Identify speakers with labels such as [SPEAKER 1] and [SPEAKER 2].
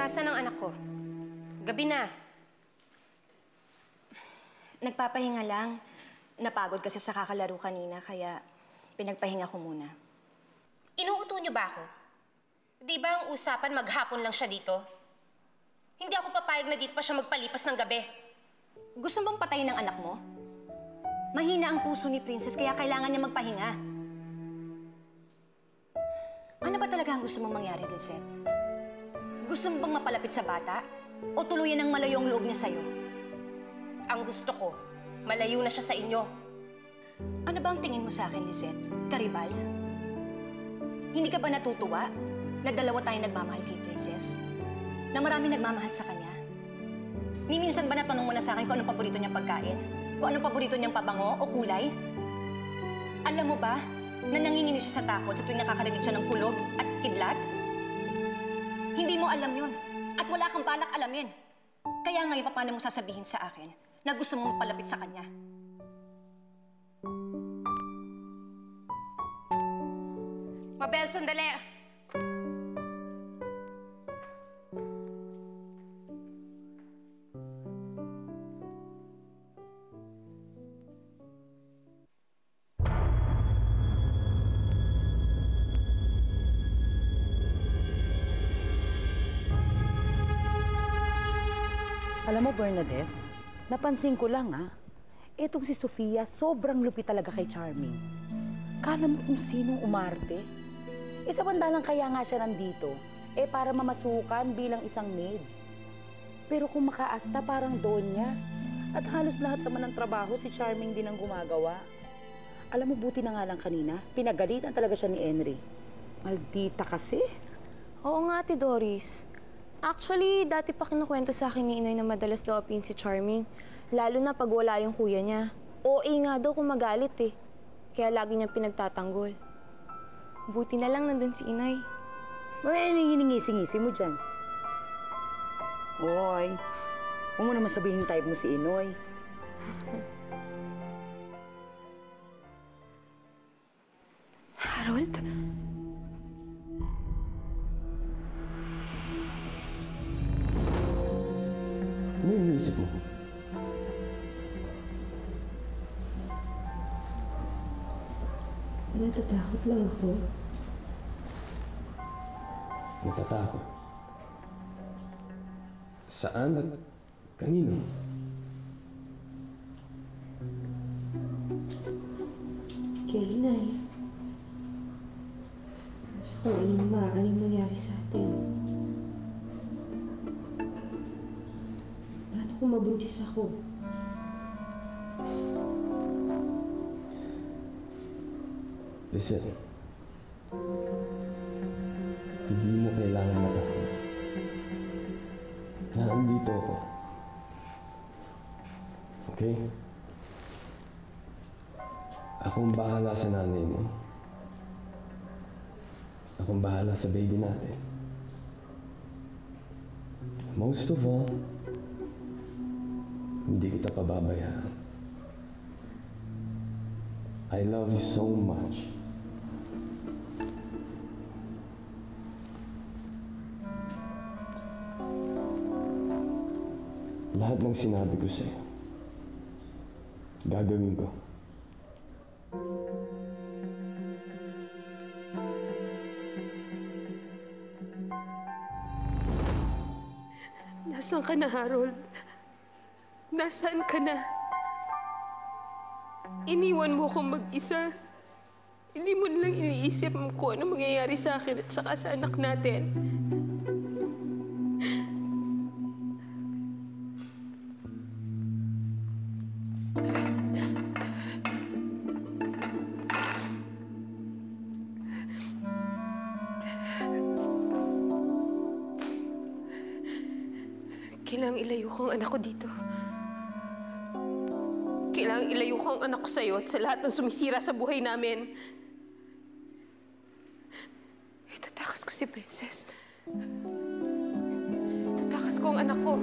[SPEAKER 1] Nasaan ang anak ko? Gabi na.
[SPEAKER 2] Nagpapahinga lang. Napagod kasi sa kakalaro kanina, kaya pinagpahinga ko muna.
[SPEAKER 1] Inuuto niyo ba ako? Di ba ang usapan maghapon lang siya dito? Hindi ako papayag na dito pa siya magpalipas ng gabi.
[SPEAKER 2] Gusto bang patayin ang anak mo? Mahina ang puso ni Princess, kaya kailangan niya magpahinga. Ano ba talaga ang gusto mong mangyari, Lizette? Gusto mo bang mapalapit sa bata? O tuluyan ng malayo ang loob niya sa'yo?
[SPEAKER 1] Ang gusto ko, malayo na siya sa inyo.
[SPEAKER 2] Ano ba ang tingin mo sa akin, Lizette? Karibal? Hindi ka ba natutuwa na dalawa tayo nagmamahal kay Princess? Na marami nagmamahal sa kanya? Ni minsan ba natanong mo na sa akin kung anong paborito niyang pagkain? Kung anong paborito niyang pabango o kulay? Alam mo ba na nanginginig siya sa takot sa tuwing nakakarinig siya ng kulog at kidlat? Hindi mo alam yon at wala kang balak alamin. Kaya ngayon, paano mo sasabihin sa akin na gusto mo mapalapit sa kanya?
[SPEAKER 1] Mabel, sandali!
[SPEAKER 3] Alam mo, Bernadette, napansin ko lang, etong si Sofia, sobrang lupit talaga kay Charming. Kala mo kung sinong umarte? Sa bandalang kaya nga siya nandito, para mamasukan bilang isang maid. Pero kung makaasta, parang donya. At halos lahat naman ng trabaho, si Charming din ang gumagawa. Alam mo, buti na nga lang kanina, pinagalitan talaga siya ni Henry. Maldita kasi.
[SPEAKER 4] Oo nga, Ate Doris. Actually, dati pa kinukwento sa akin ni Inay na madalas daw apin si Charming. Lalo na pag wala yung kuya niya. OA nga daw kung magalit Kaya lagi niyang pinagtatanggol. Buti na lang nandun si Inay.
[SPEAKER 3] Ano yung hiningisi-ngisi mo dyan? Oy, huwag mo naman sabihin yung type mo si Inoy.
[SPEAKER 1] Harold?
[SPEAKER 5] Ano yung iniisip mo?
[SPEAKER 6] Natatakot lang ako.
[SPEAKER 5] Natatakot? Saan at kanino?
[SPEAKER 6] Kay Inay. Gusto ko anong maaaring nangyari sa atin. Paano kung mabuntis ako?
[SPEAKER 5] Listen. Hindi mo kailangan matakot. Nandito ako. Okay? Akong bahala sa nanay mo. Akong bahala sa baby natin. Most of all, hindi kita pababayaan. I love you so much. Lahat ng sinabi ko sa'yo, gagawin ko.
[SPEAKER 6] Nasaan ka na, Harold? Nasaan ka na? Iniwan mo akong mag-isa. Hindi mo lang iniisip kung ano mangyayari sa akin at saka sa anak natin. Kailangang ilayo ko ang anak ko dito. Kailangang ilayo ko ang anak ko sa'yo at sa lahat ng sumisira sa buhay namin. Itatakas ko si Princess. Itatakas ko ang anak ko.